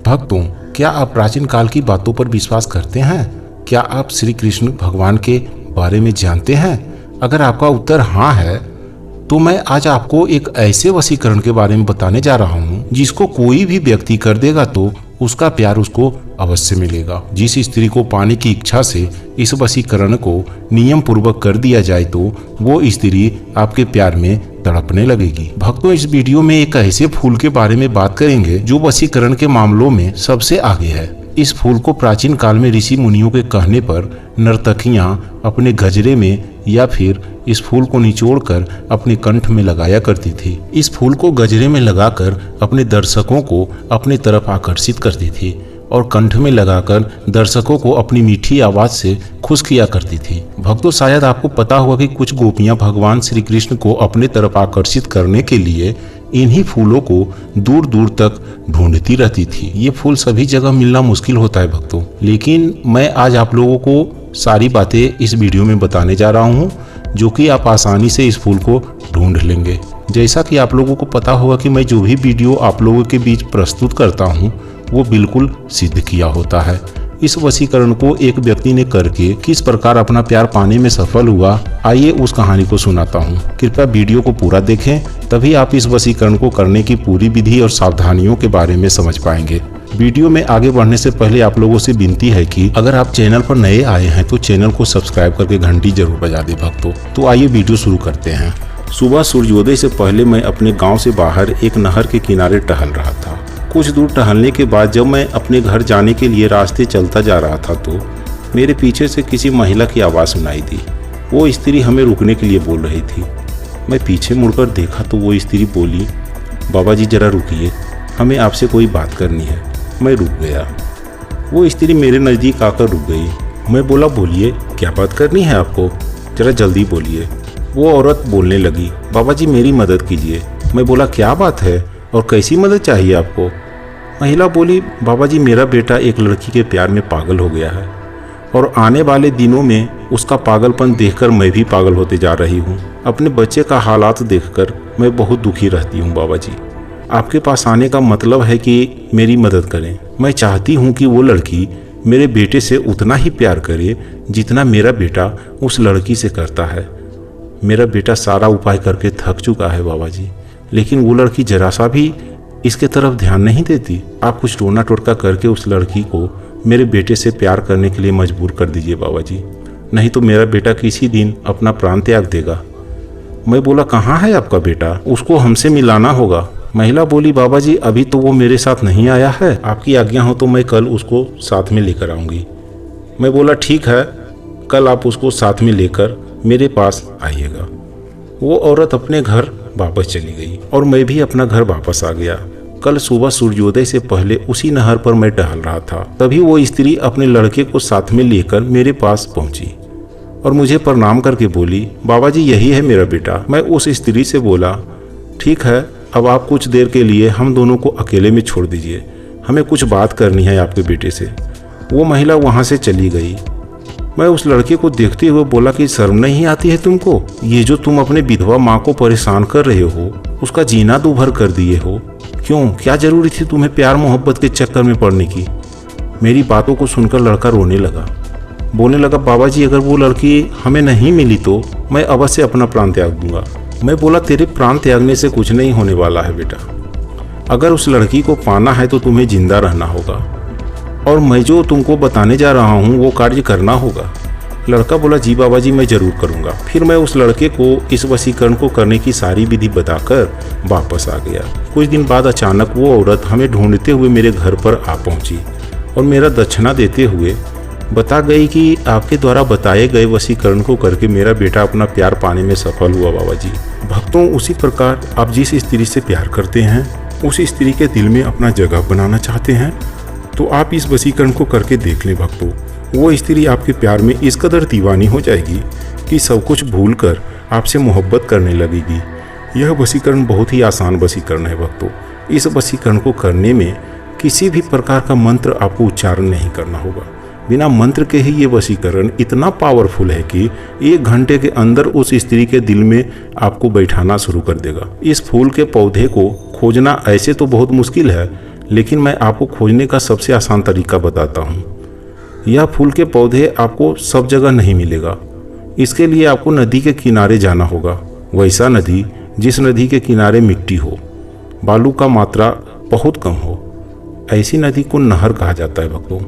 भक्तों, क्या आप प्राचीन काल की बातों पर विश्वास करते हैं? क्या आप श्री कृष्ण भगवान के बारे में जानते हैं? अगर आपका उत्तर हाँ है तो मैं आज आपको एक ऐसे वशीकरण के बारे में बताने जा रहा हूँ जिसको कोई भी व्यक्ति कर देगा तो उसका प्यार उसको अवश्य मिलेगा। जिस स्त्री को पाने की इच्छा से इस वशीकरण को नियम पूर्वक कर दिया जाए तो वो स्त्री आपके प्यार में तड़पने लगेगी। भक्तों, इस वीडियो में एक ऐसे फूल के बारे में बात करेंगे जो वशीकरण के मामलों में सबसे आगे है। इस फूल को प्राचीन काल में ऋषि मुनियों के कहने पर नर्तकियां अपने गजरे में या फिर इस फूल को निचोड़कर अपने कंठ में लगाया करती थी। इस फूल को गजरे में लगाकर अपने दर्शकों को अपनी तरफ आकर्षित करती थी और कंठ में लगाकर दर्शकों को अपनी मीठी आवाज से खुश किया करती थी। भक्तों, शायद आपको पता होगा कि कुछ गोपियां भगवान श्री कृष्ण को अपने तरफ आकर्षित करने के लिए इन्हीं फूलों को दूर दूर तक ढूंढती रहती थी। ये फूल सभी जगह मिलना मुश्किल होता है भक्तों, लेकिन मैं आज आप लोगों को सारी बातें इस वीडियो में बताने जा रहा हूँ जो कि आप आसानी से इस फूल को ढूंढ लेंगे। जैसा कि आप लोगों को पता होगा कि मैं जो भी वीडियो आप लोगों के बीच प्रस्तुत करता हूँ वो बिल्कुल सिद्ध किया होता है। इस वशीकरण को एक व्यक्ति ने करके किस प्रकार अपना प्यार पाने में सफल हुआ, आइए उस कहानी को सुनाता हूँ। कृपया वीडियो को पूरा देखें, तभी आप इस वशीकरण को करने की पूरी विधि और सावधानियों के बारे में समझ पाएंगे। वीडियो में आगे बढ़ने से पहले आप लोगों से विनती है कि अगर आप चैनल पर नए आए हैं तो चैनल को सब्सक्राइब करके घंटी जरूर बजा दें भक्तों। तो आइए वीडियो शुरू करते हैं। सुबह सूर्योदय से पहले मैं अपने गाँव से बाहर एक नहर के किनारे टहल रहा था। कुछ दूर टहलने के बाद जब मैं अपने घर जाने के लिए रास्ते चलता जा रहा था तो मेरे पीछे से किसी महिला की आवाज़ सुनाई दी। वो स्त्री हमें रुकने के लिए बोल रही थी। मैं पीछे मुड़कर देखा तो वो स्त्री बोली, बाबा जी जरा रुकिए, हमें आपसे कोई बात करनी है। मैं रुक गया। वो स्त्री मेरे नज़दीक आकर रुक गई। मैं बोला, बोलिए, क्या बात करनी है आपको, जरा जल्दी बोलिए। वो औरत बोलने लगी, बाबा जी मेरी मदद कीजिए। मैं बोला, क्या बात है और कैसी मदद चाहिए आपको? महिला बोली, बाबा जी मेरा बेटा एक लड़की के प्यार में पागल हो गया है और आने वाले दिनों में उसका पागलपन देखकर मैं भी पागल होते जा रही हूँ। अपने बच्चे का हालात देखकर मैं बहुत दुखी रहती हूँ। बाबा जी आपके पास आने का मतलब है कि मेरी मदद करें। मैं चाहती हूँ कि वो लड़की मेरे बेटे से उतना ही प्यार करे जितना मेरा बेटा उस लड़की से करता है। मेरा बेटा सारा उपाय करके थक चुका है बाबा जी, लेकिन वो लड़की जरा सा भी इसके तरफ ध्यान नहीं देती। आप कुछ टोना टोटका करके उस लड़की को मेरे बेटे से प्यार करने के लिए मजबूर कर दीजिए बाबा जी, नहीं तो मेरा बेटा किसी दिन अपना प्राण त्याग देगा। मैं बोला, कहाँ है आपका बेटा, उसको हमसे मिलाना होगा। महिला बोली, बाबा जी अभी तो वो मेरे साथ नहीं आया है, आपकी आज्ञा हो तो मैं कल उसको साथ में लेकर आऊँगी। मैं बोला, ठीक है, कल आप उसको साथ में लेकर मेरे पास आइएगा। वो औरत अपने घर वापस चली गई और मैं भी अपना घर वापस आ गया। कल सुबह सूर्योदय से पहले उसी नहर पर मैं टहल रहा था। तभी वो स्त्री अपने लड़के को साथ में लेकर मेरे पास पहुंची और मुझे प्रणाम करके बोली, बाबा जी यही है मेरा बेटा। मैं उस स्त्री से बोला, ठीक है, अब आप कुछ देर के लिए हम दोनों को अकेले में छोड़ दीजिए, हमें कुछ बात करनी है आपके बेटे से। वो महिला वहाँ से चली गई। मैं उस लड़के को देखते हुए बोला कि शर्म नहीं आती है तुमको? ये जो तुम अपने विधवा माँ को परेशान कर रहे हो, उसका जीना दूभर कर दिए हो। क्यों, क्या जरूरी थी तुम्हें प्यार मोहब्बत के चक्कर में पड़ने की? मेरी बातों को सुनकर लड़का रोने लगा, बोलने लगा, बाबा जी अगर वो लड़की हमें नहीं मिली तो मैं अवश्य अपना प्राण त्याग दूंगा। मैं बोला, तेरे प्राण त्यागने से कुछ नहीं होने वाला है बेटा। अगर उस लड़की को पाना है तो तुम्हें जिंदा रहना होगा और मैं जो तुमको बताने जा रहा हूँ वो कार्य करना होगा। लड़का बोला, जी बाबा जी मैं जरूर करूँगा। फिर मैं उस लड़के को इस वशीकरण को करने की सारी विधि बताकर वापस आ गया। कुछ दिन बाद अचानक वो औरत हमें ढूंढते हुए मेरे घर पर आ पहुँची और मेरा दक्षिणा देते हुए बता गई कि आपके द्वारा बताए गए वशीकरण को करके मेरा बेटा अपना प्यार पाने में सफल हुआ बाबा जी। भक्तों, उसी प्रकार आप जिस स्त्री से प्यार करते हैं उस स्त्री के दिल में अपना जगह बनाना चाहते हैं तो आप इस वशीकरण को करके देख लें भक्तों। वो स्त्री आपके प्यार में इस कदर दीवानी हो जाएगी कि सब कुछ भूलकर आपसे मोहब्बत करने लगेगी। यह वशीकरण बहुत ही आसान वशीकरण है भक्तों। इस वशीकरण को करने में किसी भी प्रकार का मंत्र आपको उच्चारण नहीं करना होगा। बिना मंत्र के ही ये वशीकरण इतना पावरफुल है कि 1 घंटे के अंदर उस स्त्री के दिल में आपको बैठाना शुरू कर देगा। इस फूल के पौधे को खोजना ऐसे तो बहुत मुश्किल है, लेकिन मैं आपको खोजने का सबसे आसान तरीका बताता हूँ। यह फूल के पौधे आपको सब जगह नहीं मिलेगा। इसके लिए आपको नदी के किनारे जाना होगा, वैसा नदी जिस नदी के किनारे मिट्टी हो, बालू का मात्रा बहुत कम हो। ऐसी नदी को नहर कहा जाता है भक्तों।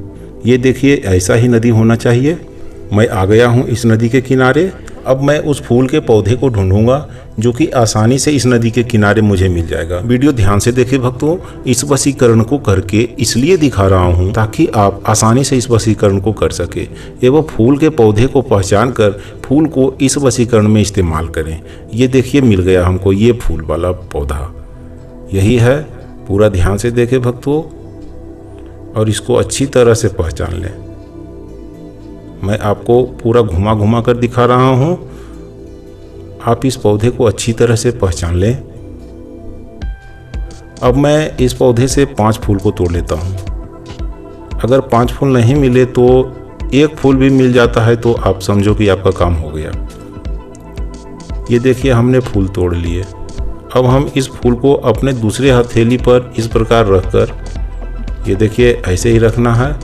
ये देखिए, ऐसा ही नदी होना चाहिए। मैं आ गया हूँ इस नदी के किनारे। अब मैं उस फूल के पौधे को ढूंढूंगा जो कि आसानी से इस नदी के किनारे मुझे मिल जाएगा। वीडियो ध्यान से देखें भक्तों। इस वशीकरण को करके इसलिए दिखा रहा हूँ ताकि आप आसानी से इस वशीकरण को कर सके एवं फूल के पौधे को पहचान कर फूल को इस वशीकरण में इस्तेमाल करें। ये देखिए, मिल गया हमको ये फूल वाला पौधा, यही है। पूरा ध्यान से देखें भक्तों और इसको अच्छी तरह से पहचान लें। मैं आपको पूरा घुमा घुमा कर दिखा रहा हूँ। आप इस पौधे को अच्छी तरह से पहचान लें। अब मैं इस पौधे से 5 फूल को तोड़ लेता हूँ। अगर 5 फूल नहीं मिले तो 1 फूल भी मिल जाता है तो आप समझो कि आपका काम हो गया। ये देखिए, हमने फूल तोड़ लिए। अब हम इस फूल को अपने दूसरे हथेली पर इस प्रकार रखकर, ये देखिए ऐसे ही रखना है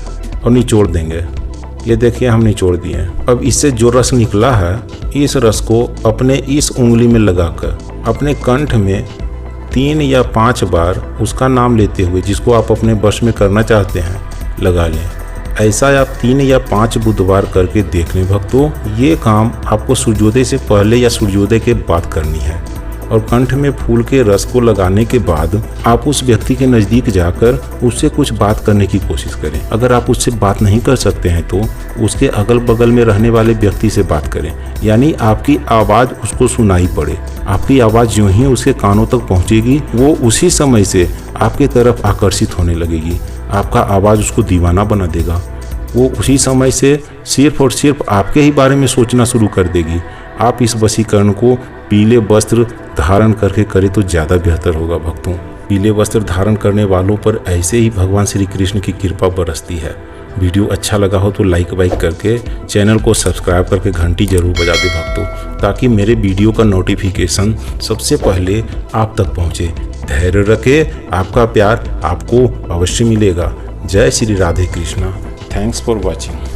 और निचोड़ देंगे। ये देखिए, हम निचोड़ दिए। अब इससे जो रस निकला है, इस रस को अपने इस उंगली में लगाकर अपने कंठ में 3 या 5 बार उसका नाम लेते हुए, जिसको आप अपने वश में करना चाहते हैं, लगा लें। ऐसा आप 3 या 5 बुधवार करके देख लें भक्तों। ये काम आपको सूर्योदय से पहले या सूर्योदय के बाद करनी है। और कंठ में फूल के रस को लगाने के बाद आप उस व्यक्ति के नज़दीक जाकर उससे कुछ बात करने की कोशिश करें। अगर आप उससे बात नहीं कर सकते हैं तो उसके अगल बगल में रहने वाले व्यक्ति से बात करें, यानी आपकी आवाज़ उसको सुनाई पड़े। आपकी आवाज़ यूं ही उसके कानों तक पहुंचेगी, वो उसी समय से आपके तरफ आकर्षित होने लगेगी। आपका आवाज़ उसको दीवाना बना देगा। वो उसी समय से सिर्फ और सिर्फ आपके ही बारे में सोचना शुरू कर देगी। आप इस वशीकरण को पीले वस्त्र धारण करके करें तो ज़्यादा बेहतर होगा भक्तों। पीले वस्त्र धारण करने वालों पर ऐसे ही भगवान श्री कृष्ण की कृपा बरसती है। वीडियो अच्छा लगा हो तो लाइक करके चैनल को सब्सक्राइब करके घंटी जरूर बजा दे भक्तों, ताकि मेरे वीडियो का नोटिफिकेशन सबसे पहले आप तक पहुँचे। धैर्य रखें, आपका प्यार आपको अवश्य मिलेगा। जय Shri Radhe Krishna. Thanks for watching.